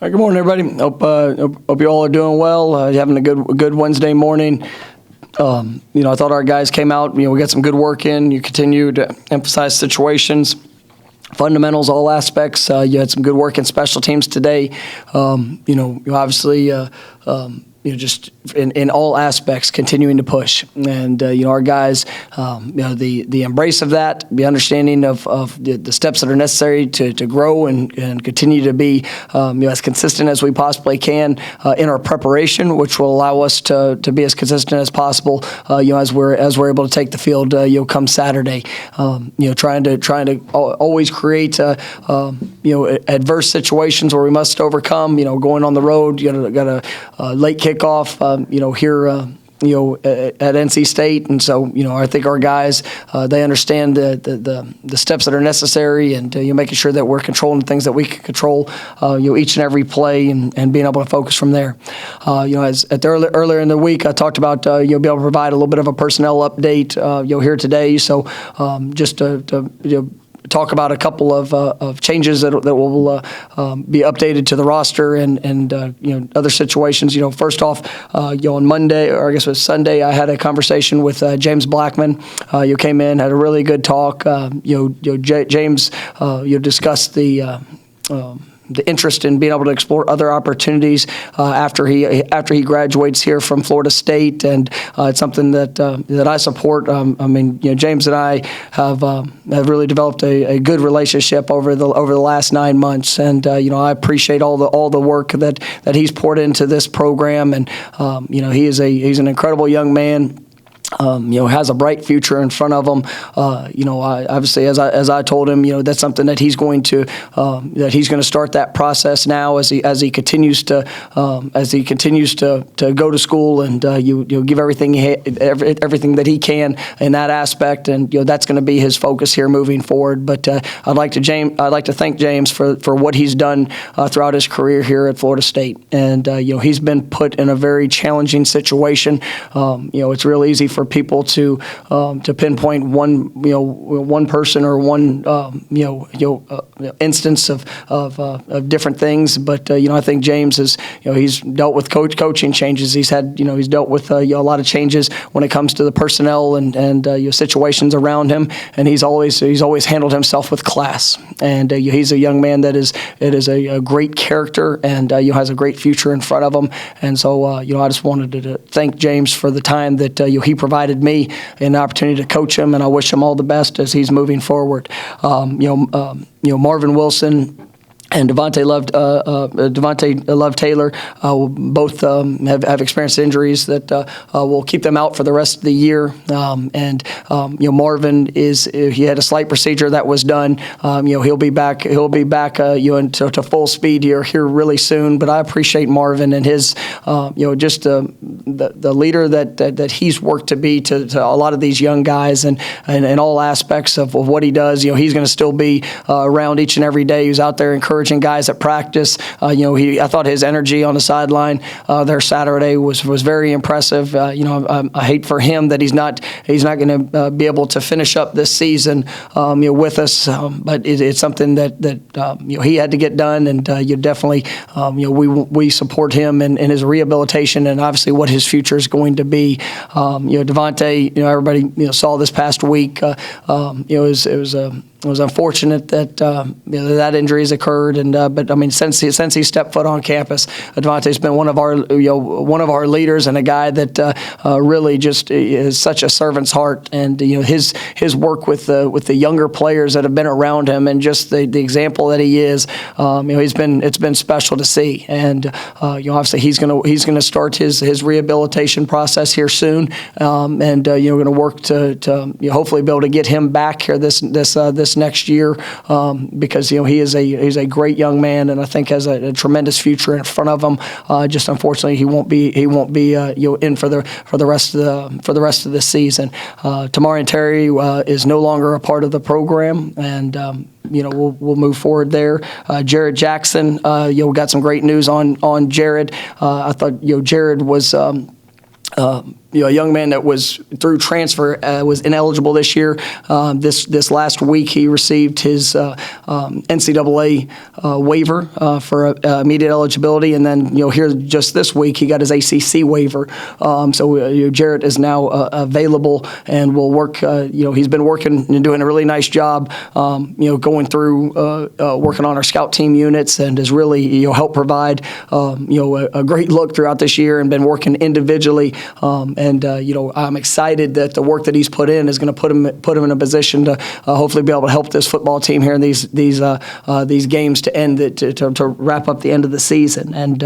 Good morning, everybody. Hope you all are doing well. Having a good Wednesday morning. I thought our guys came out. We got some good work in. You continue to emphasize situations, fundamentals, all aspects. You had some good work in special teams today. You obviously. Just in all aspects, continuing to push. And, our guys, the embrace of that, the understanding of the steps that are necessary to grow and continue to be, as consistent as we possibly can in our preparation, which will allow us to be as consistent as possible, as we're able to take the field, come Saturday. Trying to always create, adverse situations where we must overcome, going on the road, got a late kickoff, here, at NC State. And so, I think our guys, they understand the steps that are necessary and, making sure that we're controlling the things that we can control, each and every play and being able to focus from there. As earlier in the week, I talked about, be able to provide a little bit of a personnel update, here today. So, just to talk about a couple of changes that will be updated to the roster and other situations. First off, on Monday, or I guess it was Sunday, I had a conversation with James Blackman. Came in, had a really good talk. James, discussed the interest in being able to explore other opportunities after he graduates here from Florida State, and it's something that I support. James and I have really developed a good relationship over the last 9 months, and I appreciate all the work that he's poured into this program, and he's an incredible young man. Has a bright future in front of him. Obviously, as I told him, that's something that he's going to start that process now as he continues to go to school and give everything that he can in that aspect, and that's going to be his focus here moving forward. But I'd like to thank James for what he's done throughout his career here at Florida State, and he's been put in a very challenging situation. It's real easy for people to pinpoint one person or one instance of different things, but I think James he's dealt with coaching changes. He's dealt with a lot of changes when it comes to the personnel and situations around him, and he's always handled himself with class. And he's a young man that is a great character and has a great future in front of him. And so I just wanted to thank James for the time that he provided me an opportunity to coach him, and I wish him all the best as he's moving forward. Marvin Wilson and Devontae Love Taylor both have experienced injuries that will keep them out for the rest of the year. Marvin he had a slight procedure that was done. He'll be back. To full speed here really soon. But I appreciate Marvin and his just the leader that he's worked to be to a lot of these young guys and all aspects of what he does. He's going to still be around each and every day. He's out there encouraging guys at practice. I thought his energy on the sideline there Saturday was very impressive. I hate for him that he's not going to be able to finish up this season with us, but it's something that he had to get done, and you definitely we support him in his rehabilitation and obviously what his future is going to be. Devontae, everybody saw this past week. It was unfortunate that that injury has occurred, but since he stepped foot on campus, Devontae's been one of our leaders and a guy that really just is such a servant's heart, and his work with the younger players that have been around him and just the example that he is, it's been special to see, and obviously he's gonna start his rehabilitation process here soon, and we're gonna work to hopefully be able to get him back here this next year, because he's a great young man, and I think has a tremendous future in front of him. Just unfortunately, he won't be in for the rest of the season. Tamarind Terry is no longer a part of the program, and we'll move forward there. Jared Jackson, we got some great news on Jared. I thought Jared was a young man that was through transfer, was ineligible this year. This last week he received his NCAA waiver for immediate eligibility, and then here just this week he got his ACC waiver. So Jarrett is now available and will work. He's been working and doing a really nice job. Going through working on our scout team units, and has really helped provide a great look throughout this year, and been working individually. I'm excited that the work that he's put in is going to put him in a position to hopefully be able to help this football team here in these games to end it, to wrap up the end of the season. And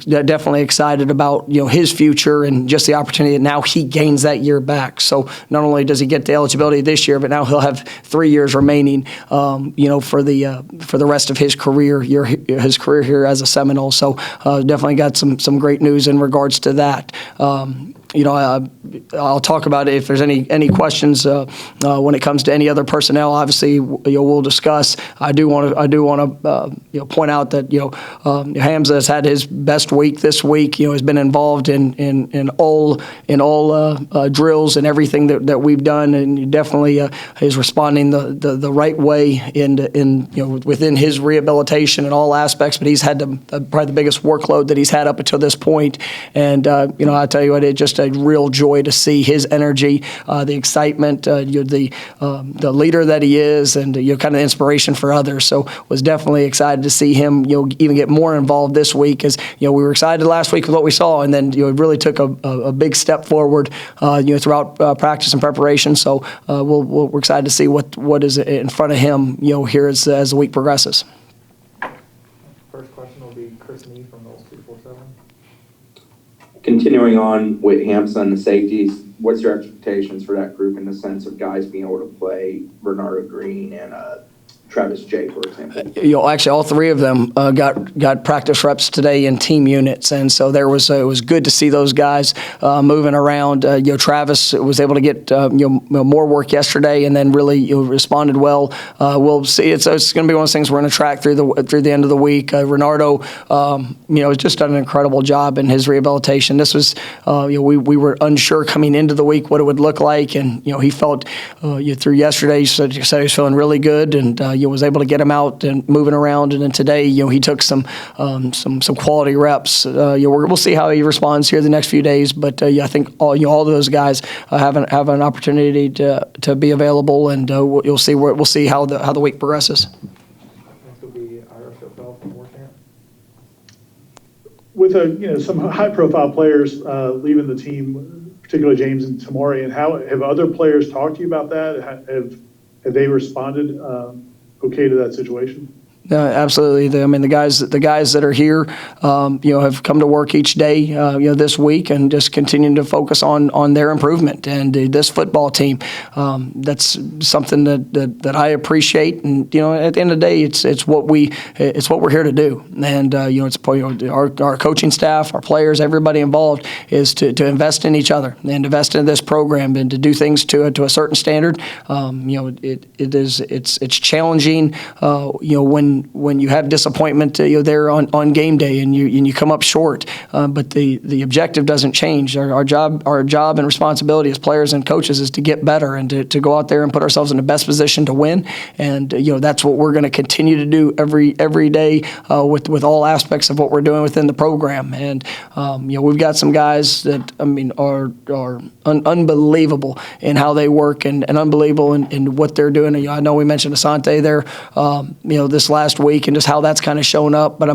definitely excited about his future and just the opportunity that now he gains that year back. So not only does he get the eligibility this year, but now he'll have 3 years remaining, for the rest of his career here as a Seminole. So definitely got some great news in regards to that. I'll talk about it if there's any questions when it comes to any other personnel. Obviously, we'll discuss. I do want to point out that Hamza has had his best week this week. Has been involved in all drills and everything that we've done, and he definitely is responding the right way within his rehabilitation and all aspects. But he's had probably the biggest workload that he's had up until this point, and I tell you what, it just a real joy to see his energy, the excitement, the leader that he is, and kind of inspiration for others. So was definitely excited to see him even get more involved this week, as we were excited last week with what we saw, and then it really took a big step forward throughout practice and preparation. So we're excited to see what is in front of him here as the week progresses. First question will be Chris Nee from Knowles 247. Continuing on with Hamza and the safeties, what's your expectations for that group in the sense of guys being able to play Bernardo Green and Travis J, for example? Actually, all three of them got practice reps today in team units, and so it was good to see those guys moving around. Travis was able to get more work yesterday, and then really responded well. We'll see. It's going to be one of those things we're going to track through the end of the week. Renardo, has just done an incredible job in his rehabilitation. This was, we were unsure coming into the week what it would look like, and he felt through yesterday. He said he was feeling really good, and was able to get him out and moving around. And then today, he took some quality reps. We'll see how he responds here the next few days. But I think all those guys have an opportunity to be available, and we'll see how the week progresses. Next will be Ira Schofel from Warcamp. With some high-profile players leaving the team, particularly James and Tamarind, and how have other players talked to you about that? Have they responded okay to that situation? Absolutely. The guys that are here, have come to work each day, this week, and just continuing to focus on their improvement. And this football team, that's something that I appreciate. And at the end of the day, it's what we're here to do. And it's our coaching staff, our players, everybody involved is to invest in each other and invest in this program and to do things to a certain standard. It's challenging. When you have disappointment, there on game day and you come up short, but the objective doesn't change. Our job and responsibility as players and coaches is to get better and to go out there and put ourselves in the best position to win. And that's what we're going to continue to do every day with all aspects of what we're doing within the program. And we've got some guys that are unbelievable in how they work and unbelievable in what they're doing. I know we mentioned Asante there, this last week, and just how that's kind of shown up. But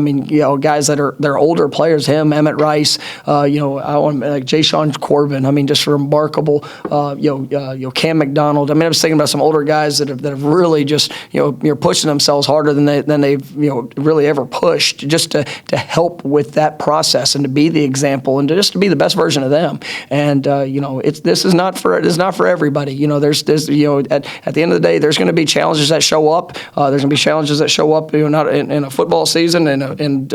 guys they're older players, him, Emmett Rice, I want like Jay Sean Corbin. Just remarkable. Cam McDonald. I was thinking about some older guys that have really just pushing themselves harder than they've really ever pushed, just to help with that process and to be the example and to be the best version of them. And this is not for everybody. There's at the end of the day, there's going to be challenges that show up. There's going to be challenges that show up, not in a football season and in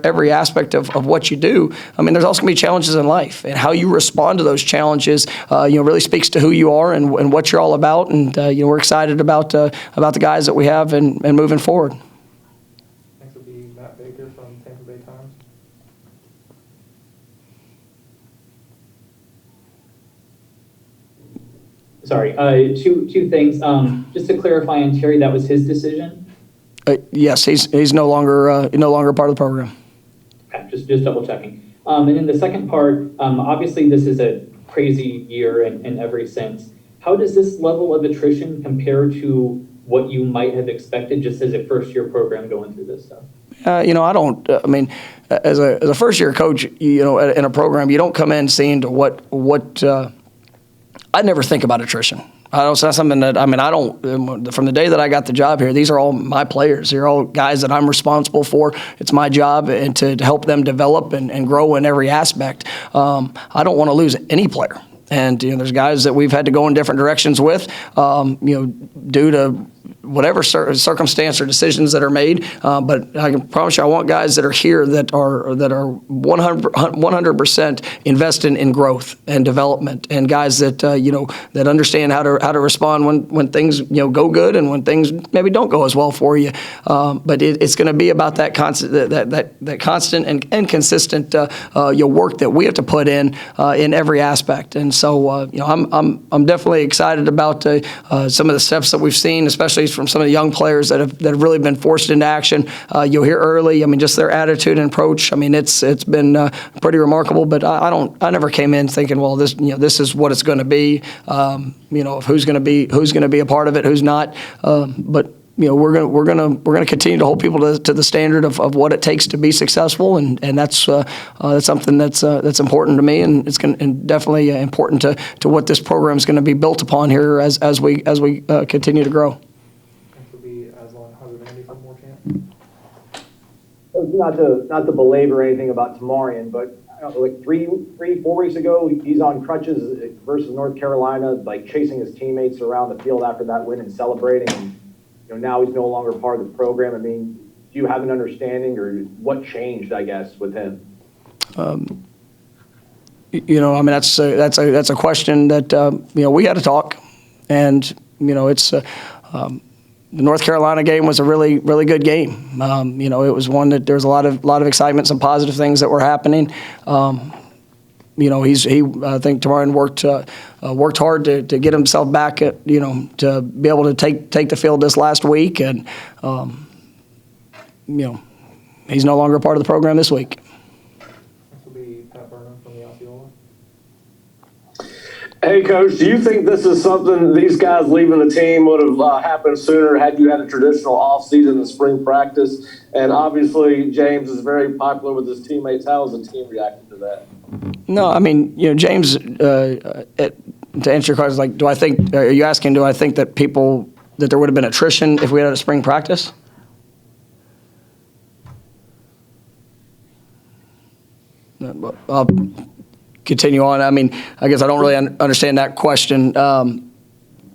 every aspect of what you do. There's also going to be challenges in life, and how you respond to those challenges, really speaks to who you are and what you're all about. And we're excited about the guys that we have and moving forward. Next will be Matt Baker from Tampa Bay Times. Sorry, two things. Just to clarify on Terry, that was his decision? Yes, he's no longer part of the program. Okay, just double checking. And then the second part, obviously this is a crazy year in every sense. How does this level of attrition compare to what you might have expected just as a first-year program going through this stuff? I don't. I mean, as a first-year coach, in a program, you don't come in seeing to what. I never think about attrition. That's something that, I don't, from the day that I got the job here, these are all my players. They're all guys that I'm responsible for. It's my job and to help them develop and grow in every aspect. I don't want to lose any player. And there's guys that we've had to go in different directions with, due to whatever circumstance or decisions that are made. But I can promise you, I want guys that are here that are 100% invested in growth and development, and guys that that understand how to respond when things go good and when things maybe don't go as well for you. But it's going to be about that constant that constant and consistent work that we have to put in every aspect. And so I'm definitely excited about some of the steps that we've seen, especially from some of the young players that have really been forced into action. You'll hear early. Just their attitude and approach. It's been pretty remarkable. But I never came in thinking, well, this is what it's going to be. Who's going to be a part of it, who's not. But we're gonna continue to hold people to the standard of what it takes to be successful, and that's something that's important to me, and it's definitely important to what this program is going to be built upon here as we continue to grow. Next will be Aslan Hazanandi from Moore Camp. Not to belabor anything about Tamarind, but like 4 weeks ago, he's on crutches versus North Carolina, like chasing his teammates around the field after that win and celebrating. And, now he's no longer part of the program. Do you have an understanding, or what changed, I guess, with him? That's a question that we had to talk, and it's. The North Carolina game was a really, really good game. It was one that there was a lot of excitement, some positive things that were happening. I think Tamarind worked hard to get himself back to be able to take the field this last week, and he's no longer part of the program this week. Next will be Pat Burnham from the Osceola. Hey, Coach, do you think this is something these guys leaving the team would have happened sooner had you had a traditional offseason and spring practice? And obviously, James is very popular with his teammates. How has the team reacted to that? No, James, to answer your question, are you asking, do I think that there would have been attrition if we had a spring practice? I'll continue on. I guess I don't really understand that question.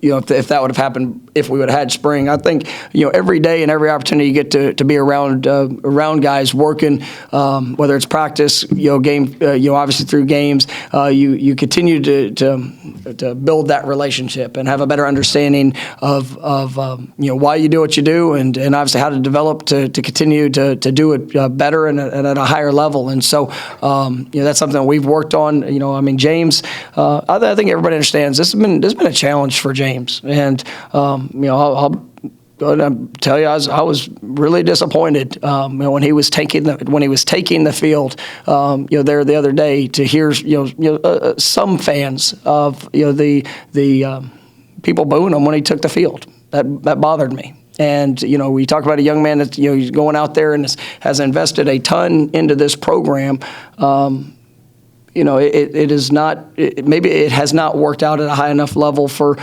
If that would have happened if we would have had spring. I think every day and every opportunity you get to be around guys working, whether it's practice, game, obviously through games, you continue to build that relationship and have a better understanding of why you do what you do, and obviously how to develop to continue to do it better and at a higher level. And so that's something that we've worked on. James, I think everybody understands this has been a challenge for James. And I'll go ahead and tell you, I was really disappointed when he was taking the field there the other day, to hear some fans of the people booing him when he took the field. That bothered me. And we talk about a young man that he's going out there and has invested a ton into this program. It is not. Maybe it has not worked out at a high enough level for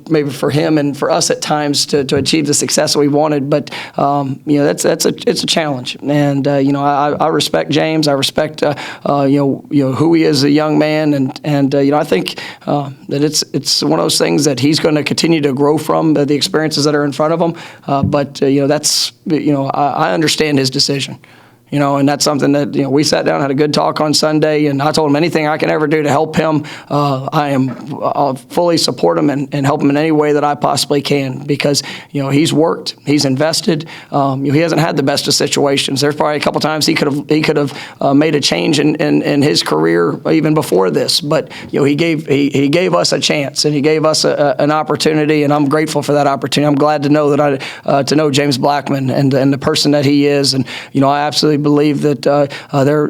maybe for him and for us at times to achieve the success we wanted. But it's a challenge, and I respect James. I respect who he is as a young man, and I think that it's one of those things that he's going to continue to grow from, the experiences that are in front of him. But I understand his decision. and that's something that, we sat down, had a good talk on Sunday, and I told him anything I can ever do to help him, I'll fully support him and help him in any way that I possibly can, because, he's worked, he's invested, he hasn't had the best of situations. There's probably a couple times he could have made a change in his career even before this, but, he gave us a chance, and he gave us an opportunity, and I'm grateful for that opportunity. I'm glad to know that to know James Blackman and the person that he is, and I absolutely believe that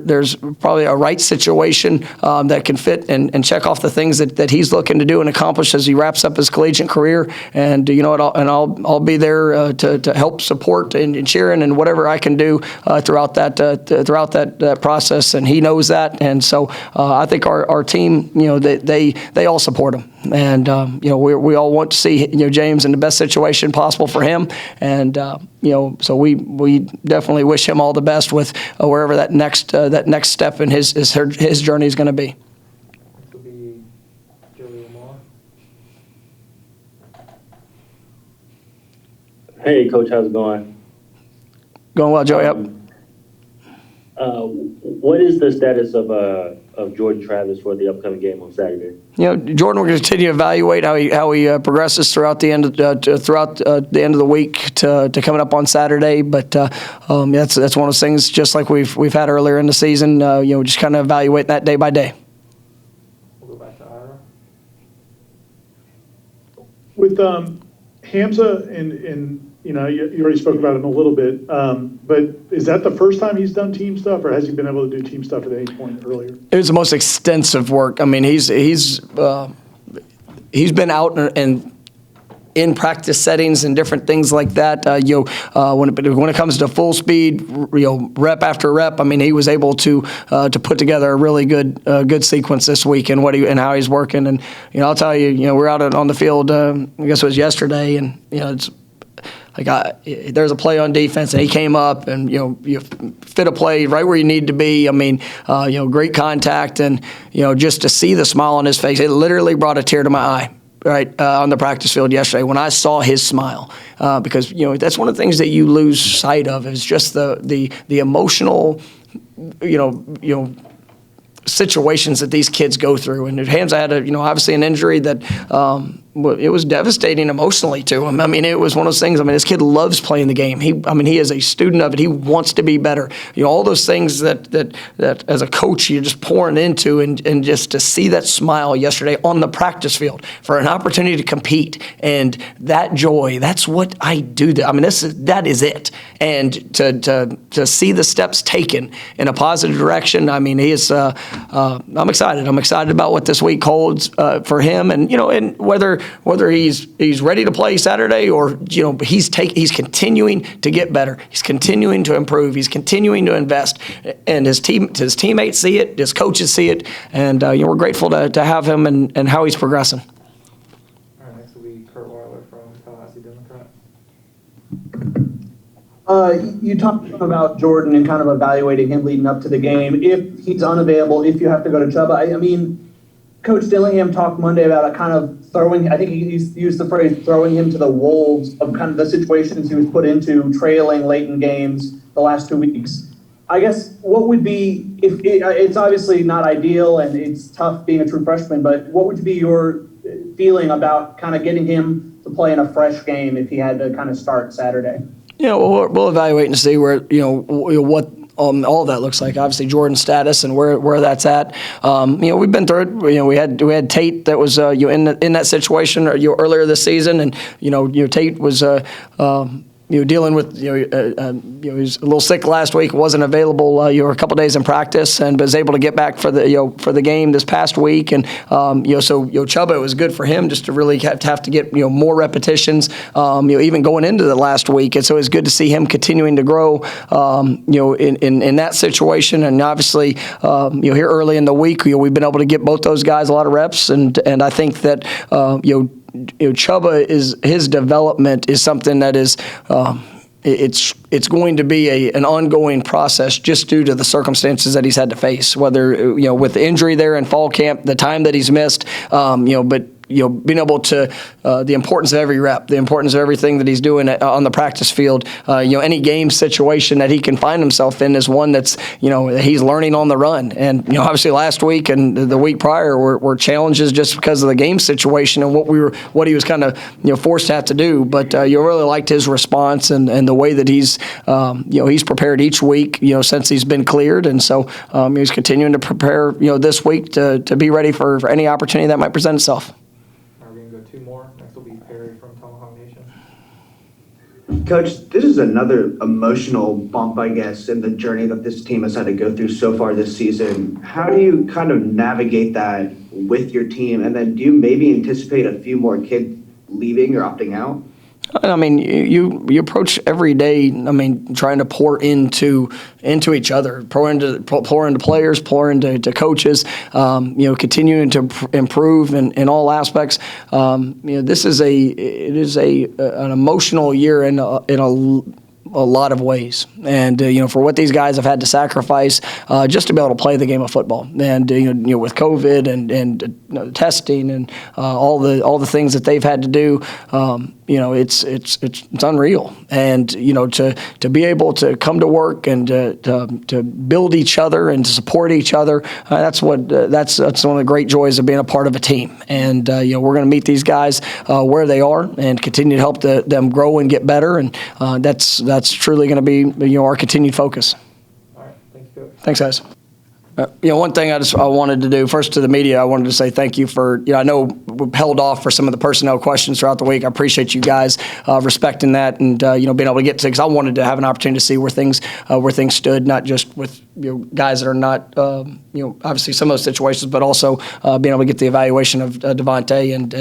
there's probably a right situation that can fit and check off the things that he's looking to do and accomplish as he wraps up his collegiate career. And I'll be there to help support and cheering and whatever I can do throughout that process. And he knows that, and so I think our team, they all support him. And we all want to see James in the best situation possible for him, and so we definitely wish him all the best with wherever that next step in his journey is going to be. Next will be Joey Lamar. Hey, Coach, how's it going? Going well, Joey. Yep. What is the status of Jordan Travis for the upcoming game on Saturday? Jordan will continue to evaluate how he progresses throughout the end of the week to coming up on Saturday. But that's one of those things, just like we've had earlier in the season. Just kind of evaluate that day by day. We'll go back to Ira. With Hamza and you already spoke about him a little bit, but is that the first time he's done team stuff, or has he been able to do team stuff at any point earlier? It was the most extensive work. I mean, he's been out and in practice settings and different things like that. When it comes to full speed, rep after rep, I mean, he was able to put together a really good sequence this week and and how he's working. And I'll tell you, we're out on the field. I guess it was yesterday, and it's. There's a play on defense, and he came up and you fit a play right where you need to be. I mean, great contact, and just to see the smile on his face, it literally brought a tear to my eye. Right on the practice field yesterday when I saw his smile, because that's one of the things that you lose sight of is just the emotional, situations that these kids go through. And Hamza had obviously an injury that it was devastating emotionally to him. I mean, it was one of those things. I mean, this kid loves playing the game. He is a student of it. He wants to be better. All those things that as a coach you're just pouring into, and just to see that smile yesterday on the practice field for an opportunity to compete, and that joy, that's what I do. I mean, that is it. And to see the steps taken in a positive direction, I mean, he is. I'm excited. I'm excited about what this week holds for him, and and whether he's ready to play Saturday or he's continuing to get better. He's continuing to improve. He's continuing to invest, and his teammates see it. His coaches see it, and we're grateful to have him and how he's progressing. All right, next will be Kurt Weiler from Tallahassee Democrat. You talked about Jordan and kind of evaluating him leading up to the game. If he's unavailable, if you have to go to Chuba, I mean, Coach Dillingham talked Monday about a kind of throwing, I think he used the phrase throwing him to the wolves of kind of the situations he was put into, trailing late in games the last 2 weeks. I guess what would be, it's obviously not ideal and it's tough being a true freshman, but what would be your feeling about kind of getting him to play in a fresh game if he had to kind of start Saturday? We'll evaluate and see where what all of that looks like. Obviously, Jordan's status and where that's at. We've been through it. We had Tate that was in that situation earlier this season, and Tate was. Dealing with, he was a little sick last week, wasn't available, a couple days in practice, and was able to get back for the game this past week. And, so Chuba, it was good for him just to really have to get, more repetitions, even going into the last week. And so it's good to see him continuing to grow, in that situation. And obviously, here early in the week, we've been able to get both those guys a lot of reps. And I think that, Chuba his development is something that is it's going to be an ongoing process just due to the circumstances that he's had to face, whether with the injury there in fall camp, the time that he's missed, but being able to the importance of every rep, the importance of everything that he's doing on the practice field. Any game situation that he can find himself in is one that's he's learning on the run. And obviously last week and the week prior were challenges just because of the game situation and what he was kind of forced to have to do. But you really liked his response and the way that he's prepared each week since he's been cleared. And so he's continuing to prepare this week to be ready for any opportunity that might present itself. Are we going to go two more? Next will be Perry from Tomahawk Nation. Coach, this is another emotional bump, I guess, in the journey that this team has had to go through so far this season. How do you kind of navigate that with your team? And then do you maybe anticipate a few more kids leaving or opting out? I mean, you approach every day, trying to pour into each other, pour into players, pour into coaches, continuing to improve in all aspects. This is an emotional year in a lot of ways. And, for what these guys have had to sacrifice just to be able to play the game of football. And, with COVID and testing and all the things that they've had to do, it's unreal. And, to be able to come to work and to build each other and to support each other, that's one of the great joys of being a part of a team. And, we're going to meet these guys where they are and continue to help them grow and get better. And that's truly going to be our continued focus. All right, thank you, Coach. Thanks, guys. One thing I wanted to do, first to the media, I wanted to say thank you for, I know we held off for some of the personnel questions throughout the week. I appreciate you guys respecting that and, being able to get to, because I wanted to have an opportunity to see where things stood, not just with guys that are not, obviously some of those situations, but also being able to get the evaluation of Devontae and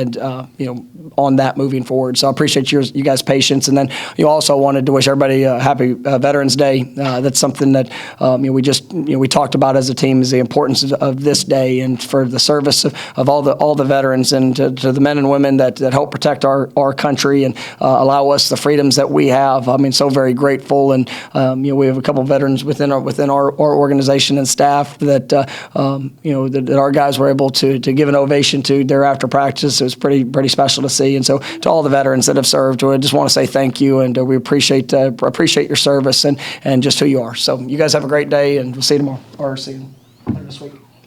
on that moving forward. So I appreciate you guys' patience. And then also wanted to wish everybody a happy Veterans Day. That's something that we talked about as a team, is the importance of this day and for the service of all the veterans and to the men and women that help protect our country and allow us the freedoms that we have. So very grateful. And we have a couple of veterans within our organization and staff that our guys were able to give an ovation to there after practice. It was pretty special to see. And so to all the veterans that have served, I just want to say thank you, and we appreciate your service and just who you are. So you guys have a great day, and we'll see you tomorrow, or see you this week.